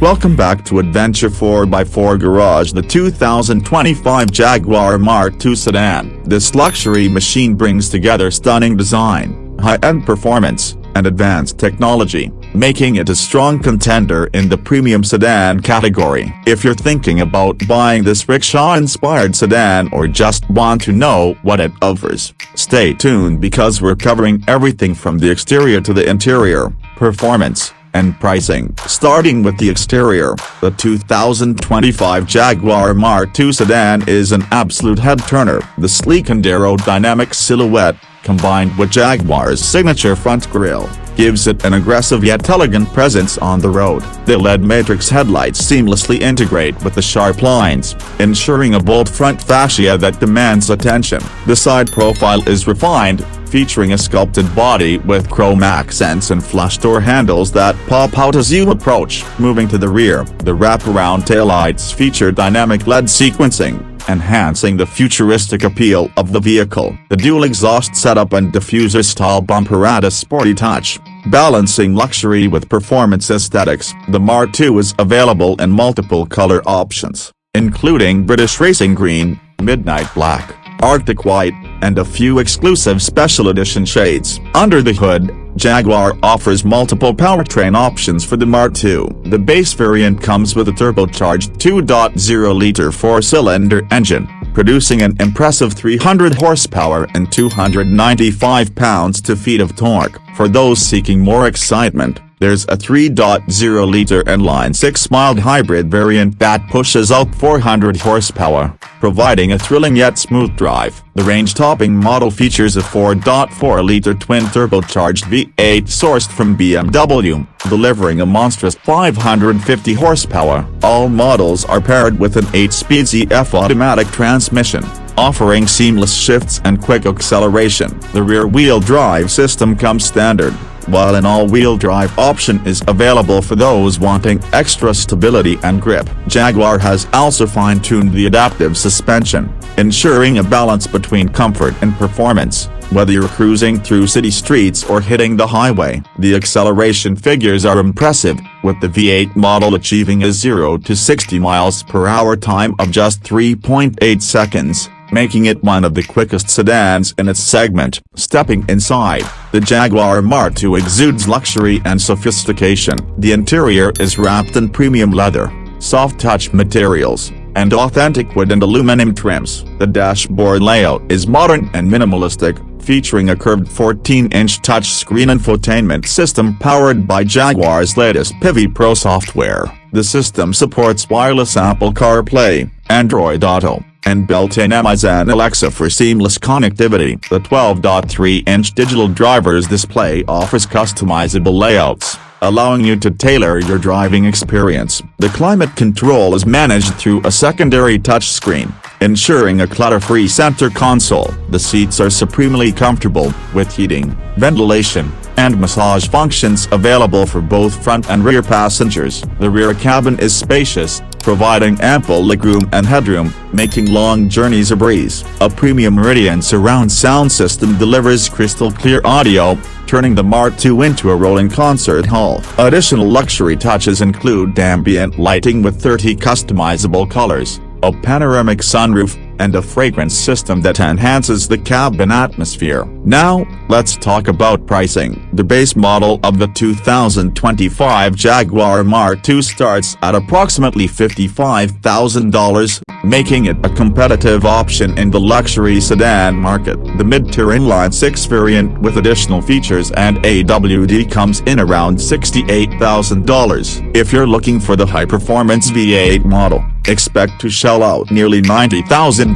Welcome back to Adventure 4x4 Garage. The 2025 Jaguar Mark II sedan. This luxury machine brings together stunning design, high-end performance, and advanced technology, making it a strong contender in the premium sedan category. If you're thinking about buying this rickshaw-inspired sedan or just want to know what it offers, stay tuned because we're covering everything from the exterior to the interior, performance, and pricing. Starting with the exterior, the 2025 Jaguar Mark II sedan is an absolute head-turner. The sleek and aerodynamic silhouette, combined with Jaguar's signature front grille, gives it an aggressive yet elegant presence on the road. The LED matrix headlights seamlessly integrate with the sharp lines, ensuring a bold front fascia that demands attention. The side profile is refined, featuring a sculpted body with chrome accents and flush door handles that pop out as you approach. Moving to the rear, the wraparound taillights feature dynamic LED sequencing, enhancing the futuristic appeal of the vehicle. The dual exhaust setup and diffuser-style bumper add a sporty touch, balancing luxury with performance aesthetics. The Mark II is available in multiple color options, including British Racing Green, Midnight Black, Arctic White, and a few exclusive special edition shades. Under the hood, Jaguar offers multiple powertrain options for the Mark II. The base variant comes with a turbocharged 2.0-liter four-cylinder engine, producing an impressive 300 horsepower and 295 pounds-feet of torque. For those seeking more excitement, there's a 3.0-liter inline-six mild hybrid variant that pushes out 400 horsepower, providing a thrilling yet smooth drive. The range-topping model features a 4.4-liter twin-turbocharged V8 sourced from BMW, delivering a monstrous 550 horsepower. All models are paired with an 8-speed ZF automatic transmission, offering seamless shifts and quick acceleration. The rear-wheel drive system comes standard, while an all-wheel drive option is available for those wanting extra stability and grip. Jaguar has also fine-tuned the adaptive suspension, ensuring a balance between comfort and performance. Whether you're cruising through city streets or hitting the highway, the acceleration figures are impressive, with the V8 model achieving a 0 to 60 miles per hour time of just 3.8 seconds. Making it one of the quickest sedans in its segment. Stepping inside, the Jaguar Mark II exudes luxury and sophistication. The interior is wrapped in premium leather, soft-touch materials, and authentic wood and aluminum trims. The dashboard layout is modern and minimalistic, featuring a curved 14-inch touchscreen infotainment system powered by Jaguar's latest Pivi Pro software. The system supports wireless Apple CarPlay, Android Auto, and built-in Amazon Alexa for seamless connectivity. The 12.3-inch digital driver's display offers customizable layouts, allowing you to tailor your driving experience. The climate control is managed through a secondary touchscreen, ensuring a clutter-free center console. The seats are supremely comfortable, with heating, ventilation, and massage functions available for both front and rear passengers. The rear cabin is spacious, providing ample legroom and headroom, making long journeys a breeze. A premium Meridian surround sound system delivers crystal-clear audio, turning the Mark II into a rolling concert hall. Additional luxury touches include ambient lighting with 30 customizable colors, a panoramic sunroof, and a fragrance system that enhances the cabin atmosphere. Now, let's talk about pricing. The base model of the 2025 Jaguar Mark II starts at approximately $55,000, making it a competitive option in the luxury sedan market. The mid-tier inline-six variant with additional features and AWD comes in around $68,000. If you're looking for the high-performance V8 model, expect to shell out nearly $90,000,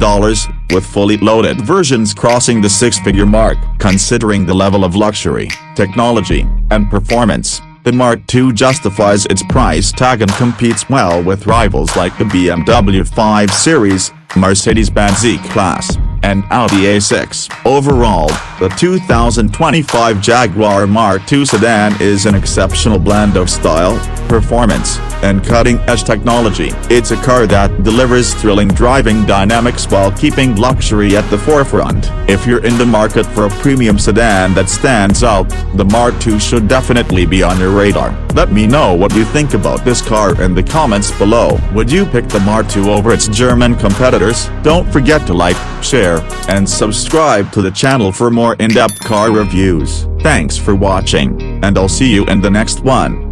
with fully loaded versions crossing the six-figure mark. Considering the level of luxury, technology, and performance, the Mark II justifies its price tag and competes well with rivals like the BMW 5 Series, Mercedes-Benz E-Class, and Audi A6. Overall, the 2025 Jaguar Mark II sedan is an exceptional blend of style, performance, and cutting-edge technology. It's a car that delivers thrilling driving dynamics while keeping luxury at the forefront. If you're in the market for a premium sedan that stands out, the Mark II should definitely be on your radar. Let me know what you think about this car in the comments below. Would you pick the Mark II over its German competitors? Don't forget to like, share, and subscribe to the channel for more in-depth car reviews. Thanks for watching, and I'll see you in the next one.